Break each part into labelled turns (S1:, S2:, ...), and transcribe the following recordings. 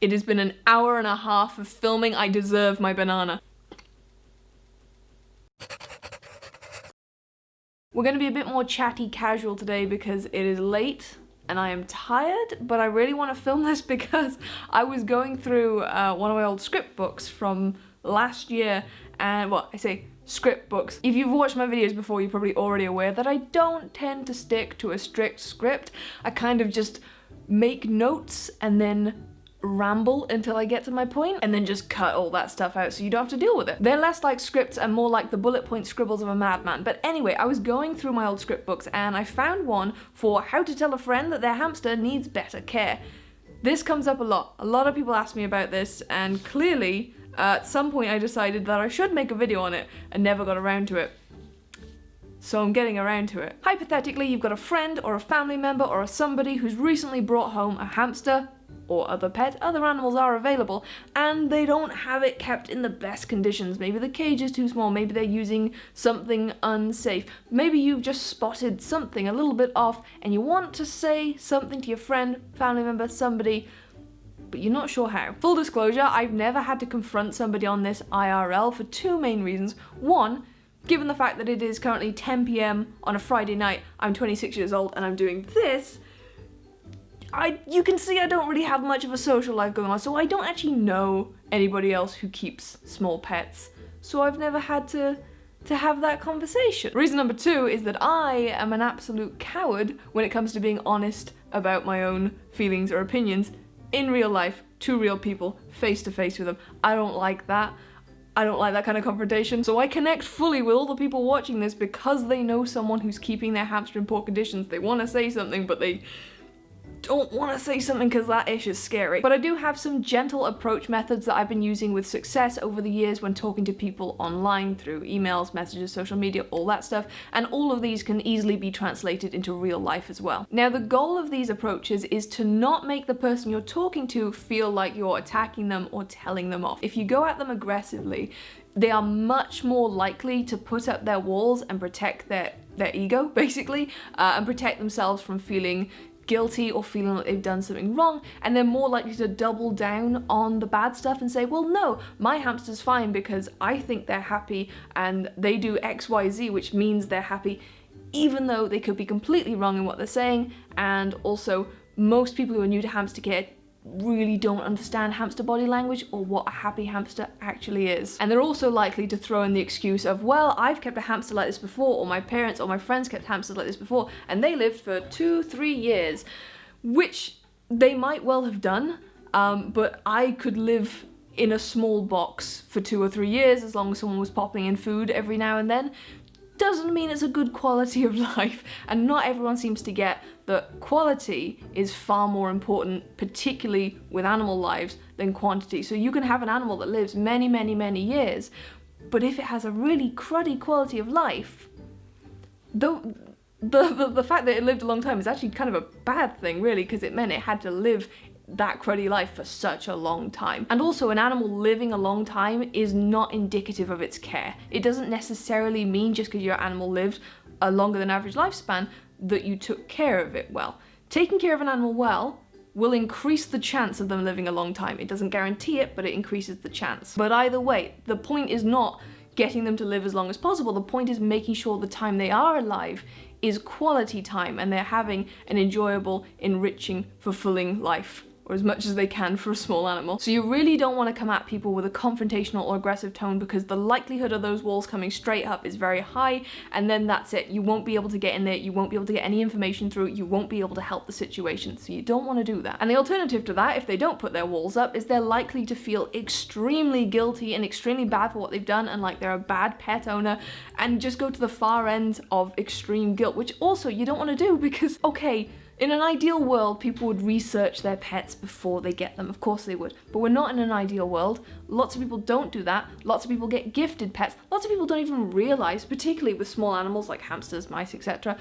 S1: It has been an hour and a half of filming. I deserve my banana. We're gonna be a bit more chatty casual today because it is late and I am tired, but I really want to film this because I was going through one of my old script books from last year, and well, I say script books. If you've watched my videos before, you're probably already aware that I don't tend to stick to a strict script. I kind of just make notes and then ramble until I get to my point and then just cut all that stuff out so you don't have to deal with it. They're less like scripts and more like the bullet point scribbles of a madman. But anyway, I was going through my old script books and I found one for how to tell a friend that their hamster needs better care. This comes up a lot. A lot of people ask me about this, and clearly at some point I decided that I should make a video on it and never got around to it. So I'm getting around to it. Hypothetically, you've got a friend or a family member or somebody who's recently brought home a hamster or other pet, other animals are available, and they don't have it kept in the best conditions. Maybe the cage is too small, maybe they're using something unsafe, maybe you've just spotted something a little bit off and you want to say something to your friend, family member, somebody, but you're not sure how. Full disclosure, I've never had to confront somebody on this IRL for two main reasons. One, given the fact that it is currently 10 PM on a Friday night, I'm 26 years old and I'm doing this, you can see I don't really have much of a social life going on, so I don't actually know anybody else who keeps small pets. So I've never had to have that conversation. Reason number two is that I am an absolute coward when it comes to being honest about my own feelings or opinions in real life, to real people, face to face with them. I don't like that. I don't like that kind of confrontation, so I connect fully with all the people watching this because they know someone who's keeping their hamster in poor conditions. They want to say something, but they don't want to say something because that ish is scary. But I do have some gentle approach methods that I've been using with success over the years when talking to people online through emails, messages, social media, all that stuff, and all of these can easily be translated into real life as well. Now, the goal of these approaches is to not make the person you're talking to feel like you're attacking them or telling them off. If you go at them aggressively, they are much more likely to put up their walls and protect their ego, basically, and protect themselves from feeling guilty or feeling like they've done something wrong, and they're more likely to double down on the bad stuff and say, well, no, my hamster's fine because I think they're happy and they do XYZ, which means they're happy, even though they could be completely wrong in what they're saying. And also, most people who are new to hamster care really don't understand hamster body language or what a happy hamster actually is. And they're also likely to throw in the excuse of, well, I've kept a hamster like this before, or my parents or my friends kept hamsters like this before, and they lived for 2-3 years, which they might well have done, but I could live in a small box for 2 or 3 years as long as someone was popping in food every now and then. Doesn't mean it's a good quality of life, and not everyone seems to get that quality is far more important, particularly with animal lives, than quantity. So you can have an animal that lives many, many, many years, but if it has a really cruddy quality of life, though the fact that it lived a long time is actually kind of a bad thing, really, because it meant it had to live that cruddy life for such a long time. And also, an animal living a long time is not indicative of its care. It doesn't necessarily mean just because your animal lived a longer than average lifespan that you took care of it well. Taking care of an animal well will increase the chance of them living a long time. It doesn't guarantee it, but it increases the chance. But either way, the point is not getting them to live as long as possible. The point is making sure the time they are alive is quality time and they're having an enjoyable, enriching, fulfilling life, or as much as they can for a small animal. So you really don't want to come at people with a confrontational or aggressive tone, because the likelihood of those walls coming straight up is very high, and then that's it. You won't be able to get in there, you won't be able to get any information through, you won't be able to help the situation, so you don't want to do that. And the alternative to that, if they don't put their walls up, is they're likely to feel extremely guilty and extremely bad for what they've done, and like they're a bad pet owner, and just go to the far end of extreme guilt, which also you don't want to do, because, okay, in an ideal world, people would research their pets before they get them. Of course they would. But we're not in an ideal world. Lots of people don't do that. Lots of people get gifted pets. Lots of people don't even realize, particularly with small animals like hamsters, mice, etc.,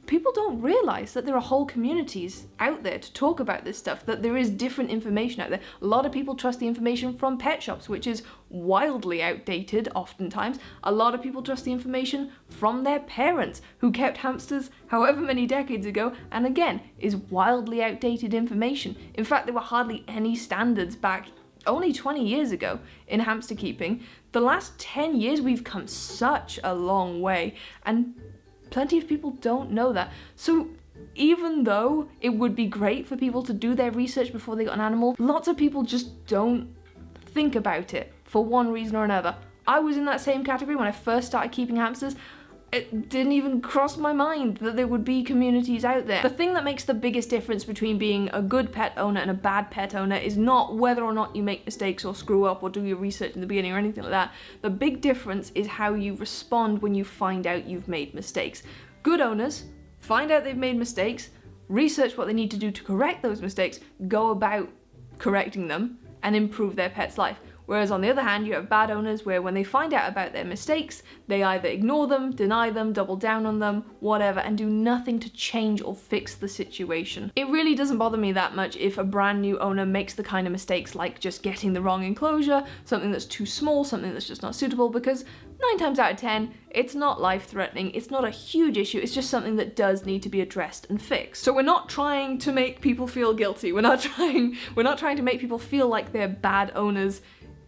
S1: people don't realize that there are whole communities out there to talk about this stuff, that there is different information out there. A lot of people trust the information from pet shops, which is wildly outdated oftentimes. A lot of people trust the information from their parents, who kept hamsters however many decades ago, and again, is wildly outdated information. In fact, there were hardly any standards back only 20 years ago in hamster keeping. The last 10 years, we've come such a long way, and plenty of people don't know that. So even though it would be great for people to do their research before they got an animal, lots of people just don't think about it for one reason or another. I was in that same category when I first started keeping hamsters. It didn't even cross my mind that there would be communities out there. The thing that makes the biggest difference between being a good pet owner and a bad pet owner is not whether or not you make mistakes or screw up or do your research in the beginning or anything like that. The big difference is how you respond when you find out you've made mistakes. Good owners find out they've made mistakes, research what they need to do to correct those mistakes, go about correcting them, and improve their pet's life. Whereas on the other hand, you have bad owners where when they find out about their mistakes, they either ignore them, deny them, double down on them, whatever, and do nothing to change or fix the situation. It really doesn't bother me that much if a brand new owner makes the kind of mistakes like just getting the wrong enclosure, something that's too small, something that's just not suitable, because 9 times out of 10, it's not life-threatening, it's not a huge issue, it's just something that does need to be addressed and fixed. So we're not trying to make people feel guilty, we're not trying to make people feel like they're bad owners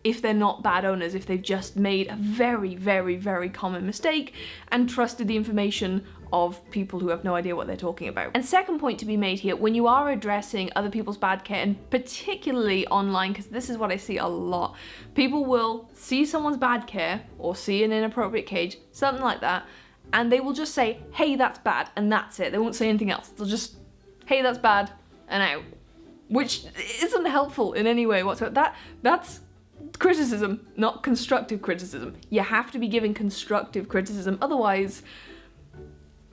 S1: if they're not bad owners, if they've just made a very, very, very common mistake and trusted the information of people who have no idea what they're talking about. And second point to be made here, when you are addressing other people's bad care, and particularly online, because this is what I see a lot, people will see someone's bad care or see an inappropriate cage, something like that, and they will just say, hey, that's bad, and that's it. They won't say anything else. They'll just, hey, that's bad, and out. Which isn't helpful in any way whatsoever. That's criticism, not constructive criticism. You have to be giving constructive criticism, otherwise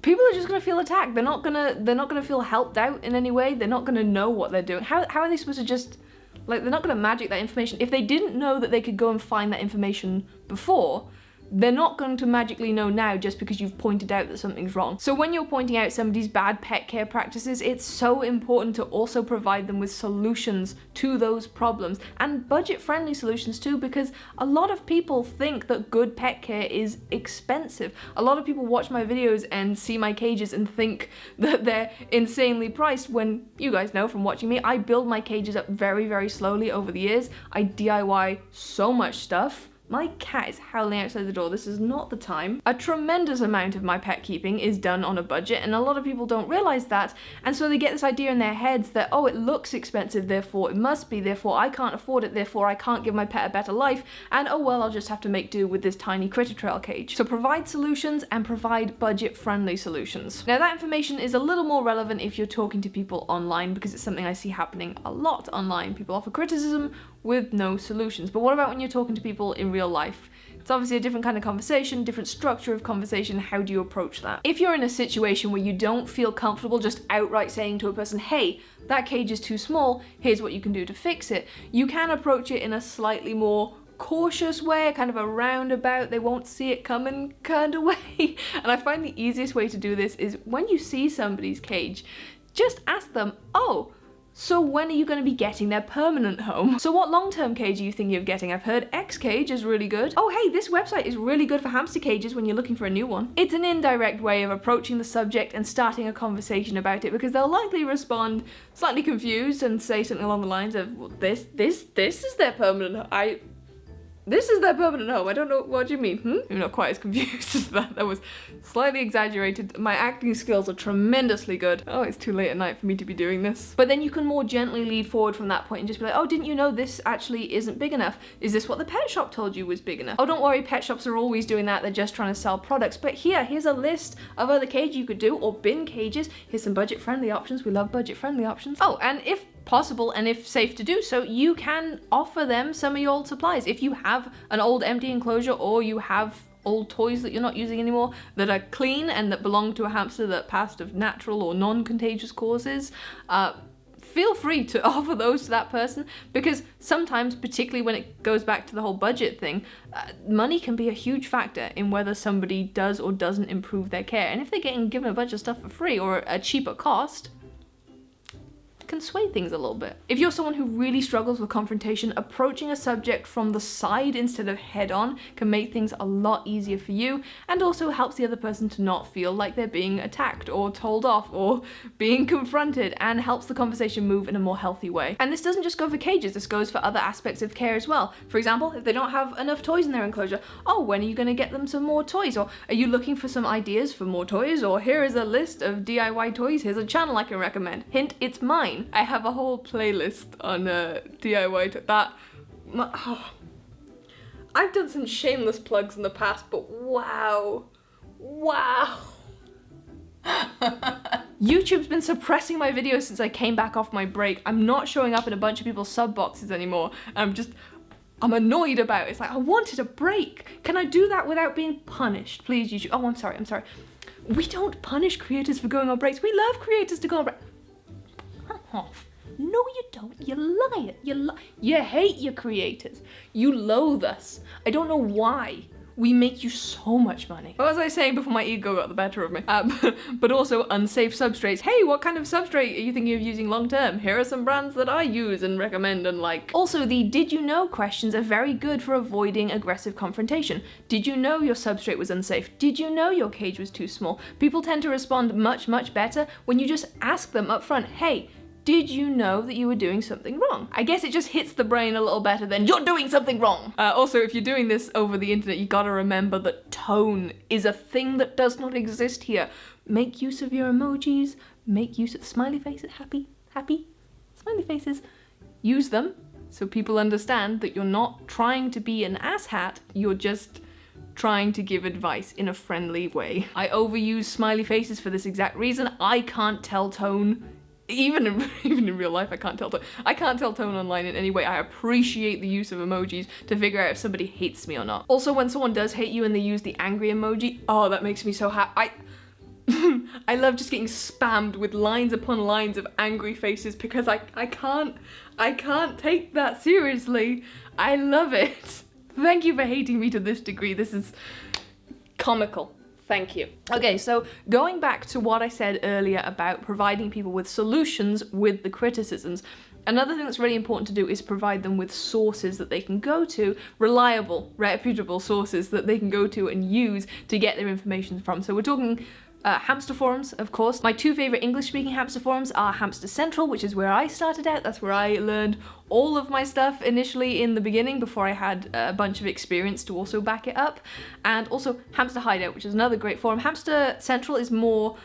S1: people are just gonna feel attacked. They're not gonna feel helped out in any way. They're not gonna know what they're doing. How are they supposed to just, like, they're not gonna magic that information. If they didn't know that they could go and find that information before, they're not going to magically know now just because you've pointed out that something's wrong. So when you're pointing out somebody's bad pet care practices, it's so important to also provide them with solutions to those problems, and budget-friendly solutions too, because a lot of people think that good pet care is expensive. A lot of people watch my videos and see my cages and think that they're insanely priced, when you guys know from watching me, I build my cages up very, very slowly over the years. I DIY so much stuff. My cat is howling outside the door. This is not the time. A tremendous amount of my pet keeping is done on a budget, and a lot of people don't realize that, and so they get this idea in their heads that, oh, it looks expensive, therefore it must be, therefore I can't afford it, therefore I can't give my pet a better life, and oh well, I'll just have to make do with this tiny critter trail cage. So provide solutions, and provide budget-friendly solutions. Now that information is a little more relevant if you're talking to people online, because it's something I see happening a lot online. People offer criticism with no solutions. But what about when you're talking to people in real life? It's obviously a different kind of conversation, different structure of conversation. How do you approach that? If you're in a situation where you don't feel comfortable just outright saying to a person, hey, that cage is too small, here's what you can do to fix it, you can approach it in a slightly more cautious way, kind of a roundabout, they won't see it coming kind of way. And I find the easiest way to do this is when you see somebody's cage, just ask them, oh, so when are you going to be getting their permanent home? So what long-term cage are you thinking of getting? I've heard X cage is really good. Oh hey, this website is really good for hamster cages when you're looking for a new one. It's an indirect way of approaching the subject and starting a conversation about it, because they'll likely respond slightly confused and say something along the lines of, well, this is their permanent home. This is their permanent home. I don't know, what do you mean? I'm not quite as confused as that. That was slightly exaggerated. My acting skills are tremendously good. Oh, it's too late at night for me to be doing this. But then you can more gently lead forward from that point and just be like, oh, didn't you know this actually isn't big enough? Is this what the pet shop told you was big enough? Oh, don't worry, pet shops are always doing that. They're just trying to sell products. But here's a list of other cages you could do, or bin cages. Here's some budget-friendly options. We love budget-friendly options. Oh, and if possible and if safe to do so, you can offer them some of your old supplies. If you have an old empty enclosure, or you have old toys that you're not using anymore that are clean and that belong to a hamster that passed of natural or non-contagious causes, feel free to offer those to that person, because sometimes, particularly when it goes back to the whole budget thing, money can be a huge factor in whether somebody does or doesn't improve their care. And if they're getting given a bunch of stuff for free or a cheaper cost, can sway things a little bit. If you're someone who really struggles with confrontation, approaching a subject from the side instead of head on can make things a lot easier for you, and also helps the other person to not feel like they're being attacked or told off or being confronted, and helps the conversation move in a more healthy way. And this doesn't just go for cages, this goes for other aspects of care as well. For example, if they don't have enough toys in their enclosure, oh, when are you going to get them some more toys? Or are you looking for some ideas for more toys? Or here is a list of DIY toys, here's a channel I can recommend. Hint, it's mine. I have a whole playlist on DIY I've done some shameless plugs in the past, but wow. YouTube's been suppressing my videos since I came back off my break. I'm not showing up in a bunch of people's sub boxes anymore. I'm annoyed about it. It's like, I wanted a break. Can I do that without being punished? Please, YouTube. Oh, I'm sorry. We don't punish creators for going on breaks. We love creators to go on break. Off. No, you don't. You lie. You hate your creators. You loathe us. I don't know why. We make you so much money. What was I saying before my ego got the better of me? But also unsafe substrates. Hey, what kind of substrate are you thinking of using long term? Here are some brands that I use and recommend and like. Also, the did you know questions are very good for avoiding aggressive confrontation. Did you know your substrate was unsafe? Did you know your cage was too small? People tend to respond much better when you just ask them up front, hey, did you know that you were doing something wrong? I guess it just hits the brain a little better than you're doing something wrong. Also, if you're doing this over the internet, you gotta remember that tone is a thing that does not exist here. Make use of your emojis, make use of smiley faces, happy, smiley faces. Use them so people understand that you're not trying to be an asshat, you're just trying to give advice in a friendly way. I overuse smiley faces for this exact reason. I can't tell tone. Even in real life, I can't tell tone. I can't tell tone online in any way. I appreciate the use of emojis to figure out if somebody hates me or not. Also, when someone does hate you and they use the angry emoji, oh, that makes me so happy. I love just getting spammed with lines upon lines of angry faces because I can't take that seriously. I love it. Thank you for hating me to this degree. This is comical. Thank you. Okay, so going back to what I said earlier about providing people with solutions with the criticisms, another thing that's really important to do is provide them with sources that they can go to, reliable, reputable sources that they can go to and use to get their information from. So we're talking Hamster forums, of course. My two favorite English-speaking Hamster forums are Hamster Central, which is where I started out. That's where I learned all of my stuff initially in the beginning before I had a bunch of experience to also back it up. And also Hamster Hideout, which is another great forum. Hamster Central is more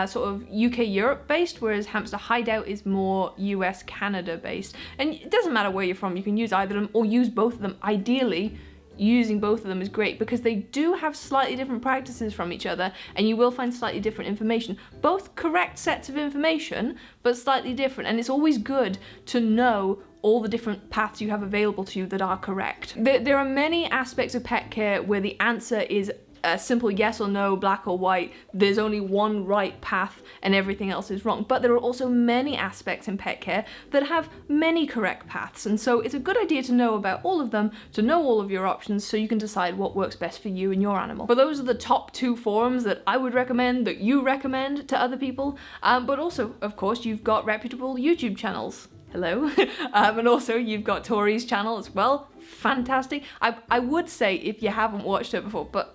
S1: sort of UK Europe based, whereas Hamster Hideout is more US Canada based. And it doesn't matter where you're from, you can use either of them or use both of them. Ideally, using both of them is great because they do have slightly different practices from each other and you will find slightly different information. Both correct sets of information, but slightly different, and it's always good to know all the different paths you have available to you that are correct. There are many aspects of pet care where the answer is a simple yes or no, black or white. There's only one right path and everything else is wrong. But there are also many aspects in pet care that have many correct paths. And so it's a good idea to know about all of them, to know all of your options so you can decide what works best for you and your animal. But those are the top two forums that I would recommend, that you recommend to other people. But also, of course, you've got reputable YouTube channels. Hello. And also you've got Tori's channel as well. Fantastic. I would say if you haven't watched her before, but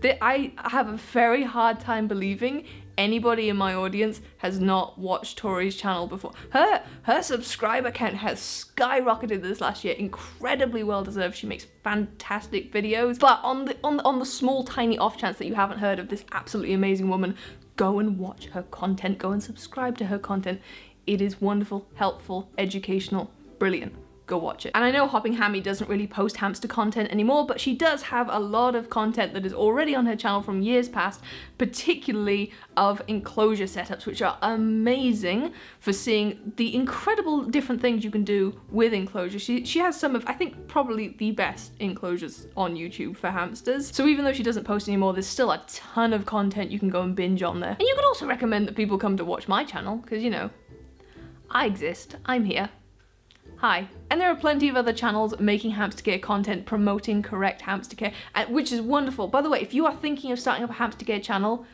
S1: I have a very hard time believing anybody in my audience has not watched Tori's channel before. Her subscriber count has skyrocketed this last year, incredibly well deserved. She makes fantastic videos. But on the small tiny off chance that you haven't heard of this absolutely amazing woman, go and watch her content, go and subscribe to her content. It is wonderful, helpful, educational, brilliant. Go watch it. And I know Hopping Hammy doesn't really post hamster content anymore, but she does have a lot of content that is already on her channel from years past, particularly of enclosure setups, which are amazing for seeing the incredible different things you can do with enclosures. She has some of, I think, probably the best enclosures on YouTube for hamsters. So even though she doesn't post anymore, there's still a ton of content you can go and binge on there. And you can also recommend that people come to watch my channel, because, you know, I exist, I'm here. Hi. And there are plenty of other channels making hamster care content, promoting correct hamster care, which is wonderful. By the way, if you are thinking of starting up a hamster care channel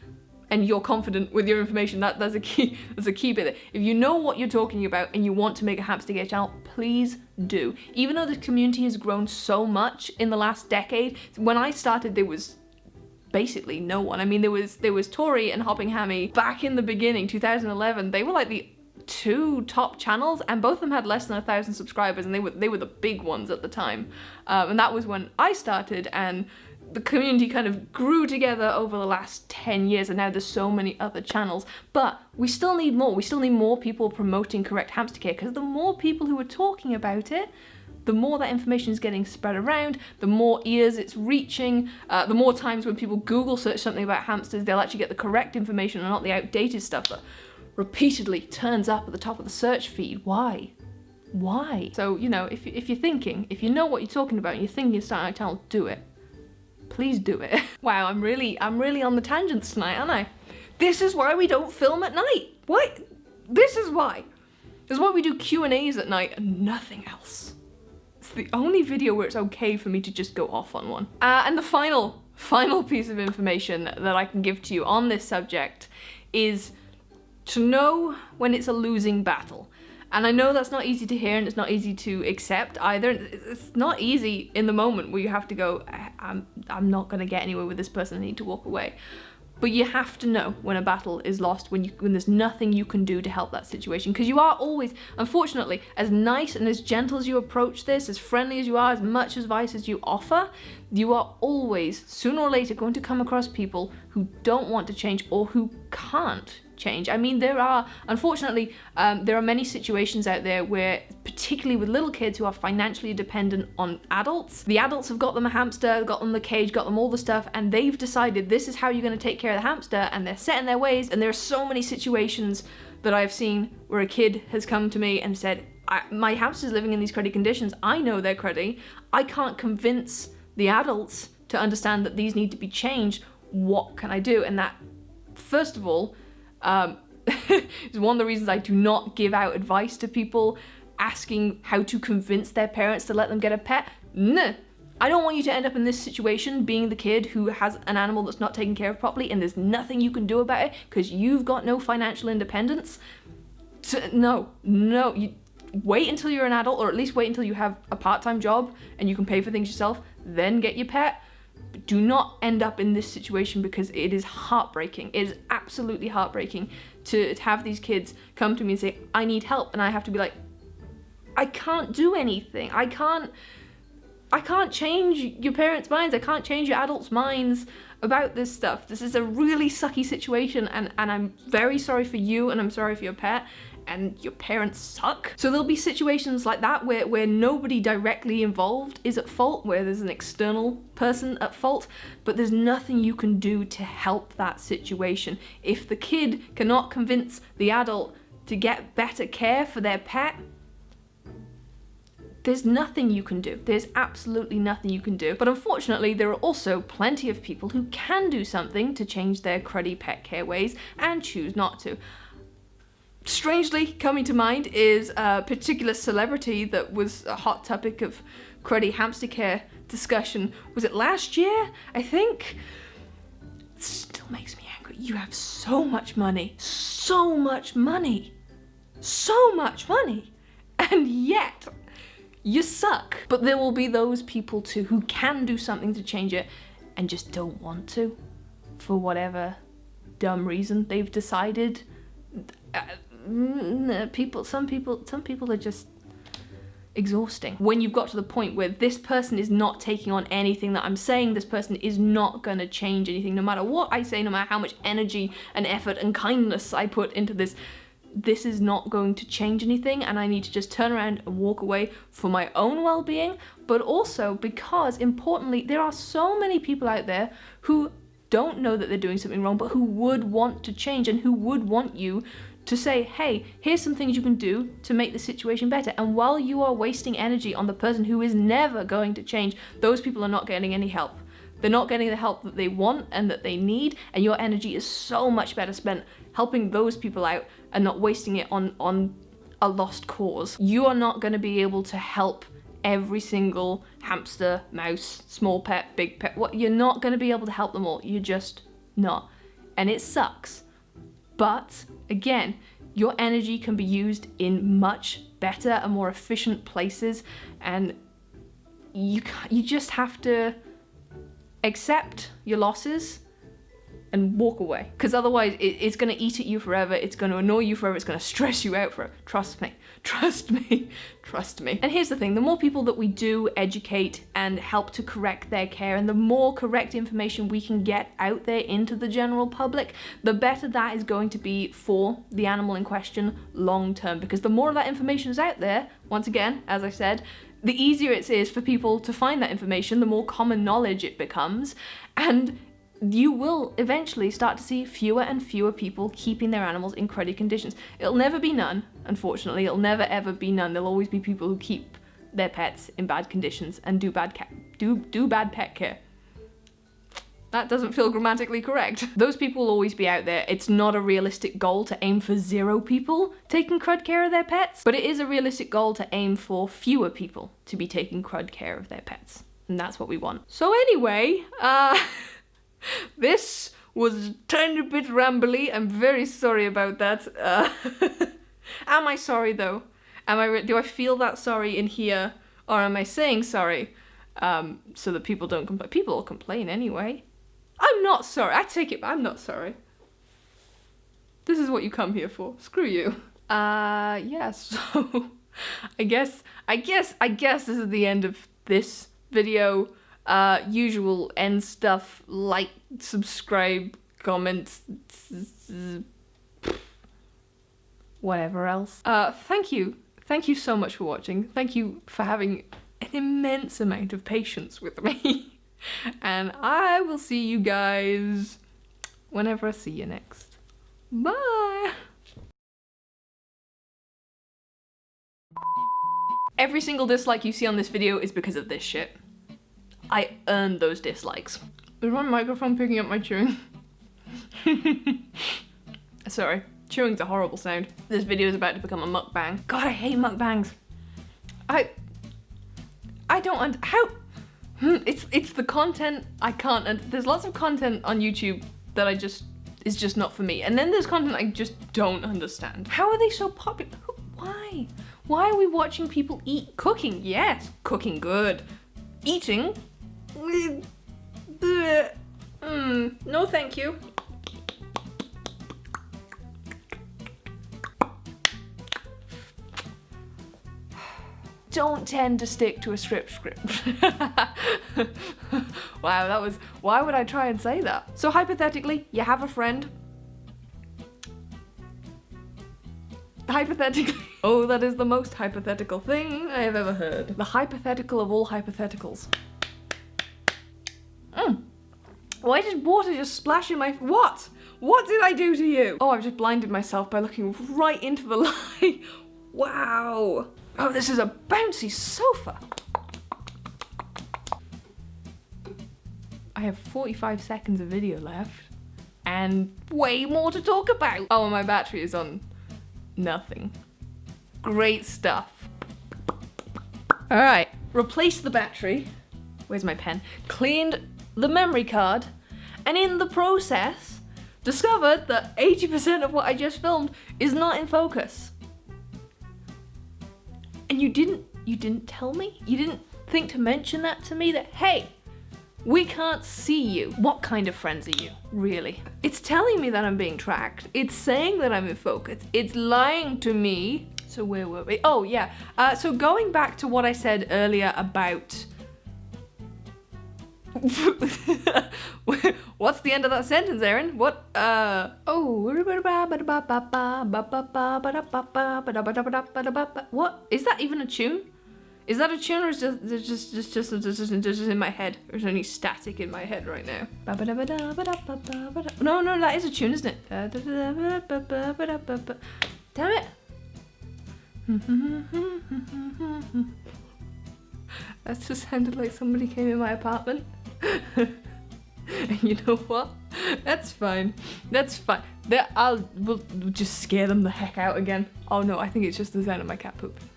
S1: and you're confident with your information, that's a key bit. If you know what you're talking about and you want to make a hamster care channel, please do. Even though the community has grown so much in the last decade, when I started there was basically no one. I mean, there was Tori and Hopping Hammy back in the beginning, 2011. They were like the 2 top channels, and both of them had less than 1,000 subscribers, and they were the big ones at the time. And that was when I started, and the community kind of grew together over the last 10 years, and now there's so many other channels. But we still need more. We still need more people promoting correct hamster care, because the more people who are talking about it, the more that information is getting spread around, the more ears it's reaching, the more times when people Google search something about hamsters, they'll actually get the correct information and not the outdated stuff that repeatedly turns up at the top of the search feed. Why? Why? So, you know, if you're thinking, if you know what you're talking about and you're thinking of starting a channel, do it. Please do it. Wow, I'm really on the tangents tonight, aren't I? This is why we don't film at night. What? This is why. This is why we do Q&As at night and nothing else. It's the only video where it's okay for me to just go off on one. And the final piece of information that I can give to you on this subject is to know when it's a losing battle. And I know that's not easy to hear and it's not easy to accept either. It's not easy in the moment where you have to go, I'm not gonna get anywhere with this person, I need to walk away. But you have to know when a battle is lost, when there's nothing you can do to help that situation. Because you are always, unfortunately, as nice and as gentle as you approach this, as friendly as you are, as much advice as you offer, you are always, sooner or later, going to come across people who don't want to change or who can't change. I mean, unfortunately, there are many situations out there where, particularly with little kids who are financially dependent on adults, the adults have got them a hamster, got them the cage, got them all the stuff, and they've decided this is how you're going to take care of the hamster, and they're set in their ways. And there are so many situations that I've seen where a kid has come to me and said, my hamster's living in these cruddy conditions, I know they're cruddy, I can't convince the adults to understand that these need to be changed, what can I do? And that, first of all, is one of the reasons I do not give out advice to people asking how to convince their parents to let them get a pet. No, I don't want you to end up in this situation being the kid who has an animal that's not taken care of properly and there's nothing you can do about it because you've got no financial independence. So, no, you wait until you're an adult, or at least wait until you have a part-time job and you can pay for things yourself, then get your pet. But do not end up in this situation, because it is heartbreaking. It is absolutely heartbreaking to have these kids come to me and say, I need help, and I have to be like, I can't do anything. I can't change your parents' minds. I can't change your adults' minds about this stuff. This is a really sucky situation, and I'm very sorry for you, and I'm sorry for your pet, and your parents suck. So there'll be situations like that where nobody directly involved is at fault, where there's an external person at fault, but there's nothing you can do to help that situation. If the kid cannot convince the adult to get better care for their pet, there's nothing you can do. There's absolutely nothing you can do. But unfortunately, there are also plenty of people who can do something to change their cruddy pet care ways and choose not to. Strangely, coming to mind is a particular celebrity that was a hot topic of cruddy hamster care discussion. Was it last year? I think. It still makes me angry. You have so much money, and yet you suck. But there will be those people too who can do something to change it and just don't want to, for whatever dumb reason they've decided. Some people are just exhausting. When you've got to the point where this person is not taking on anything that I'm saying, this person is not gonna change anything, no matter what I say, no matter how much energy and effort and kindness I put into this, this is not going to change anything, and I need to just turn around and walk away for my own well-being, but also because, importantly, there are so many people out there who don't know that they're doing something wrong, but who would want to change and who would want you to say, hey, here's some things you can do to make the situation better. And while you are wasting energy on the person who is never going to change, those people are not getting any help. They're not getting the help that they want and that they need, and your energy is so much better spent helping those people out and not wasting it on a lost cause. You are not going to be able to help every single hamster, mouse, small pet, big pet. What, you're not going to be able to help them all. You're just not. And it sucks. But again, your energy can be used in much better and more efficient places, and you just have to accept your losses and walk away, because otherwise it's going to eat at you forever, it's going to annoy you forever, it's going to stress you out forever. Trust me, trust me, trust me. And here's the thing, the more people that we do educate and help to correct their care, and the more correct information we can get out there into the general public, the better that is going to be for the animal in question long term, because the more of that information is out there, once again, as I said, the easier it is for people to find that information, the more common knowledge it becomes, and you will eventually start to see fewer and fewer people keeping their animals in cruddy conditions. It'll never be none, unfortunately. It'll never ever be none. There'll always be people who keep their pets in bad conditions and do bad pet care. That doesn't feel grammatically correct. Those people will always be out there. It's not a realistic goal to aim for 0 people taking crud care of their pets, but it is a realistic goal to aim for fewer people to be taking crud care of their pets. And that's what we want. So anyway, this was a tiny bit rambly. I'm very sorry about that. Am I sorry though? Do I feel that sorry in here, or am I saying sorry so that people don't complain? People will complain anyway. I'm not sorry. I take it back. I'm not sorry. This is what you come here for. Screw you. Yeah, so I guess this is the end of this video. Usual end stuff, like, subscribe, comment, whatever else. Thank you so much for watching. Thank you for having an immense amount of patience with me. And I will see you guys whenever I see you next. Bye! Every single dislike you see on this video is because of this shit. I earned those dislikes. Is my microphone picking up my chewing? Sorry, chewing's a horrible sound. This video is about to become a mukbang. God, I hate mukbangs. I don't how? It's the content I can't, and there's lots of content on YouTube that is just not for me. And then there's content I just don't understand. How are they so popular? Why? Why are we watching people eat? Cooking, yes, cooking good. Eating? No thank you. Don't tend to stick to a script. Wow, that was, why would I try and say that? So hypothetically, you have a friend. Hypothetically. Oh, that is the most hypothetical thing I have ever heard. The hypothetical of all hypotheticals. Why did water just splash in my... What? What did I do to you? Oh, I've just blinded myself by looking right into the light. Wow. Oh, this is a bouncy sofa. I have 45 seconds of video left and way more to talk about. Oh, and my battery is on nothing. Great stuff. All right, replaced the battery. Where's my pen? Cleaned the memory card, and in the process, discovered that 80% of what I just filmed is not in focus. And you didn't tell me? You didn't think to mention that to me, that, hey, we can't see you. What kind of friends are you, really? It's telling me that I'm being tracked. It's saying that I'm in focus. It's lying to me. So where were we? Oh, yeah. So going back to what I said earlier about... What's the end of that sentence, Erin? What? What? Is that even a tune? Is that a tune, or is just in my head? There's only static in my head right now. No, that is a tune, isn't it? Damn it! That just sounded like somebody came in my apartment. And you know what? That's fine. That's fine. We'll just scare them the heck out again. Oh no, I think it's just the sound of my cat pooping.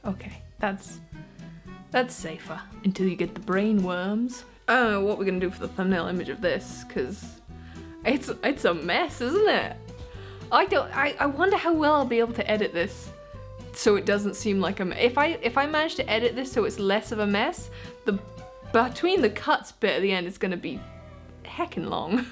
S1: Okay, that's safer until you get the brain worms. I don't know what we're gonna do for the thumbnail image of this, cause it's a mess, isn't it? I wonder how well I'll be able to edit this so it doesn't seem like a mess. If I manage to edit this so it's less of a mess, between the cuts bit at the end is gonna be heckin' long.